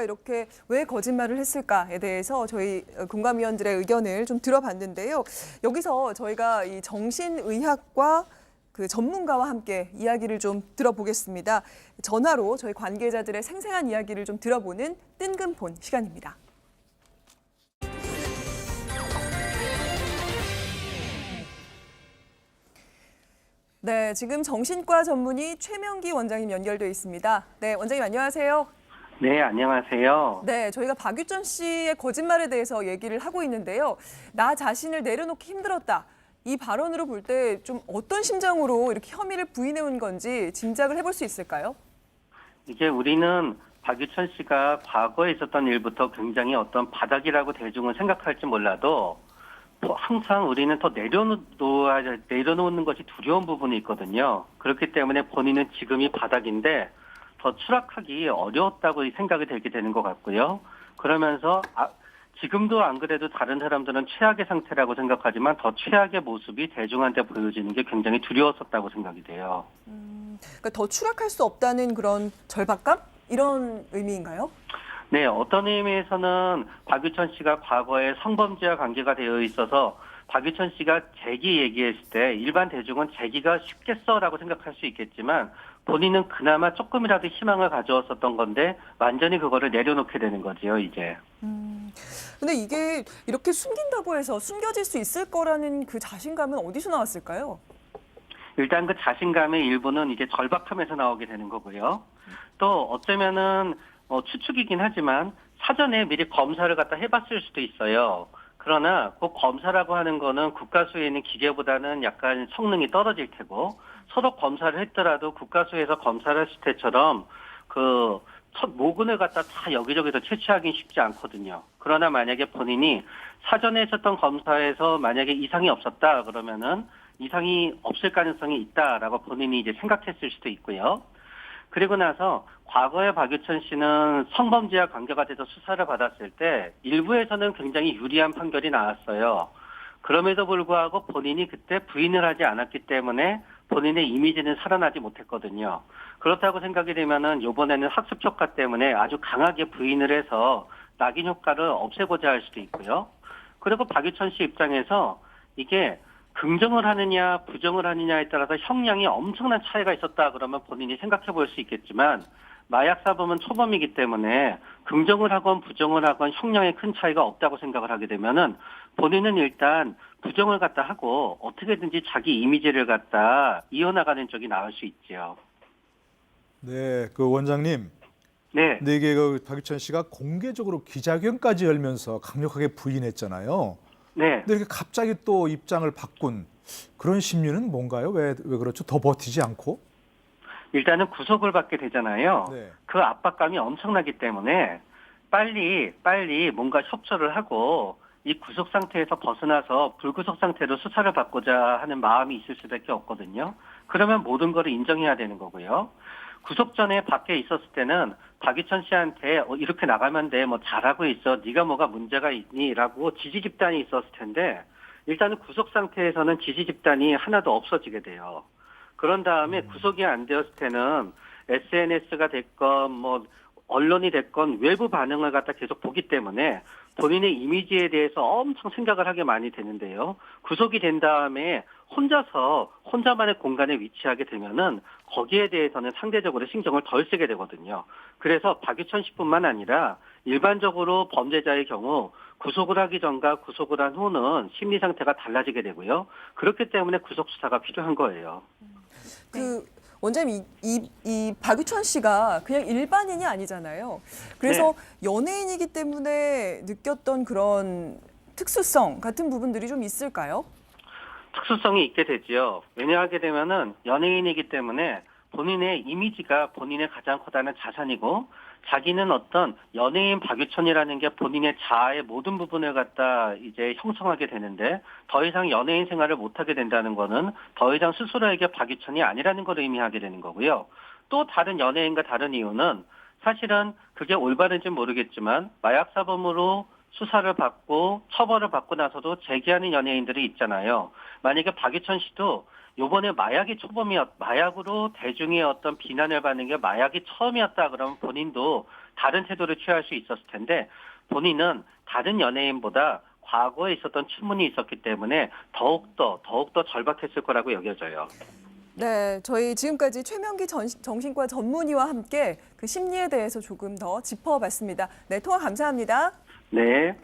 이렇게 왜 거짓말을 했을까에 대해서 저희 공감위원들의 의견을 좀 들어봤는데요. 여기서 저희가 이 정신의학과 그 전문가와 함께 이야기를 좀 들어보겠습니다. 전화로 저희 관계자들의 생생한 이야기를 좀 들어보는 뜬금폰 시간입니다. 네, 지금 정신과 전문의 최명기 원장님 연결돼 있습니다. 네, 원장님 안녕하세요. 네, 안녕하세요. 네, 저희가 박유천 씨의 거짓말에 대해서 얘기를 하고 있는데요. 나 자신을 내려놓기 힘들었다. 이 발언으로 볼 때 좀 어떤 심정으로 이렇게 혐의를 부인해 온 건지 짐작을 해볼 수 있을까요? 이게 우리는 박유천 씨가 과거에 있었던 일부터 굉장히 어떤 바닥이라고 대중은 생각할지 몰라도 항상 우리는 더 내려놓는 것이 두려운 부분이 있거든요. 그렇기 때문에 본인은 지금이 바닥인데 더 추락하기 어려웠다고 생각이 들게 되는 것 같고요. 그러면서 지금도 안 그래도 다른 사람들은 최악의 상태라고 생각하지만 더 최악의 모습이 대중한테 보여지는 게 굉장히 두려웠었다고 생각이 돼요. 그러니까 더 추락할 수 없다는 그런 절박감? 이런 의미인가요? 네, 어떤 의미에서는 박유천 씨가 과거에 성범죄와 관계가 되어 있어서 박유천 씨가 재기 얘기했을 때 일반 대중은 재기가 쉽겠어라고 생각할 수 있겠지만 본인은 그나마 조금이라도 희망을 가져왔었던 건데 완전히 그거를 내려놓게 되는 거지요, 이제. 근데 이게 이렇게 숨긴다고 해서 숨겨질 수 있을 거라는 그 자신감은 어디서 나왔을까요? 일단 그 자신감의 일부는 이제 절박함에서 나오게 되는 거고요. 또 어쩌면은 추측이긴 하지만 사전에 미리 검사를 갖다 해봤을 수도 있어요. 그러나 그 검사라고 하는 거는 국가수에 있는 기계보다는 약간 성능이 떨어질 테고 서로 검사를 했더라도 국가수에서 검사를 했을 때처럼 그 첫 모근을 갖다 다 여기저기서 채취하기는 쉽지 않거든요. 그러나 만약에 본인이 사전에 했었던 검사에서 만약에 이상이 없었다 그러면은 이상이 없을 가능성이 있다라고 본인이 이제 생각했을 수도 있고요. 그리고 나서 과거에 박유천 씨는 성범죄와 관계가 돼서 수사를 받았을 때 일부에서는 굉장히 유리한 판결이 나왔어요. 그럼에도 불구하고 본인이 그때 부인을 하지 않았기 때문에 본인의 이미지는 살아나지 못했거든요. 그렇다고 생각이 되면은 이번에는 학습 효과 때문에 아주 강하게 부인을 해서 낙인 효과를 없애고자 할 수도 있고요. 그리고 박유천 씨 입장에서 이게 긍정을 하느냐 부정을 하느냐에 따라서 형량이 엄청난 차이가 있었다 그러면 본인이 생각해 볼 수 있겠지만 마약 사범은 초범이기 때문에 긍정을 하건 부정을 하건 형량에 큰 차이가 없다고 생각을 하게 되면은 본인은 일단 부정을 갖다 하고 어떻게든지 자기 이미지를 갖다 이어나가는 쪽이 나을 수 있지요. 네, 그 원장님. 네. 근데 이게 그 박유천 씨가 공개적으로 기자회견까지 열면서 강력하게 부인했잖아요. 네. 근데 이렇게 갑자기 또 입장을 바꾼 그런 심리는 뭔가요? 왜 그렇죠? 더 버티지 않고? 일단은 구속을 받게 되잖아요. 네. 그 압박감이 엄청나기 때문에 빨리 뭔가 협조를 하고 이 구속 상태에서 벗어나서 불구속 상태로 수사를 받고자 하는 마음이 있을 수밖에 없거든요. 그러면 모든 걸 인정해야 되는 거고요. 구속 전에 밖에 있었을 때는 박유천 씨한테 이렇게 나가면 돼, 뭐 잘하고 있어, 네가 뭐가 문제가 있니?라고 지지 집단이 있었을 텐데 일단은 구속 상태에서는 지지 집단이 하나도 없어지게 돼요. 그런 다음에 구속이 안 되었을 때는 SNS가 됐건 뭐 언론이 됐건 외부 반응을 갖다 계속 보기 때문에 본인의 이미지에 대해서 엄청 생각을 하게 많이 되는데요. 구속이 된 다음에 혼자만의 공간에 위치하게 되면은 거기에 대해서는 상대적으로 신경을 덜 쓰게 되거든요. 그래서 박유천 씨뿐만 아니라 일반적으로 범죄자의 경우 구속을 하기 전과 구속을 한 후는 심리 상태가 달라지게 되고요. 그렇기 때문에 구속 수사가 필요한 거예요. 원장님, 이 박유천 씨가 그냥 일반인이 아니잖아요. 그래서 연예인이기 때문에 느꼈던 그런 특수성 같은 부분들이 좀 있을까요? 특수성이 있게 되지요. 왜냐하게 되면은 연예인이기 때문에 본인의 이미지가 본인의 가장 커다란 자산이고 자기는 어떤 연예인 박유천이라는 게 본인의 자아의 모든 부분을 갖다 이제 형성하게 되는데 더 이상 연예인 생활을 못하게 된다는 거는 더 이상 스스로에게 박유천이 아니라는 걸 의미하게 되는 거고요. 또 다른 연예인과 다른 이유는 사실은 그게 올바른지 모르겠지만 마약 사범으로 수사를 받고 처벌을 받고 나서도 재기하는 연예인들이 있잖아요. 만약에 박유천 씨도 요번에 마약으로 대중의 어떤 비난을 받는 게 마약이 처음이었다 그러면 본인도 다른 태도를 취할 수 있었을 텐데 본인은 다른 연예인보다 과거에 있었던 추문이 있었기 때문에 더욱더 절박했을 거라고 여겨져요. 네, 저희 지금까지 최명기 정신과 전문의와 함께 그 심리에 대해서 조금 더 짚어봤습니다. 네, 통화 감사합니다. 네.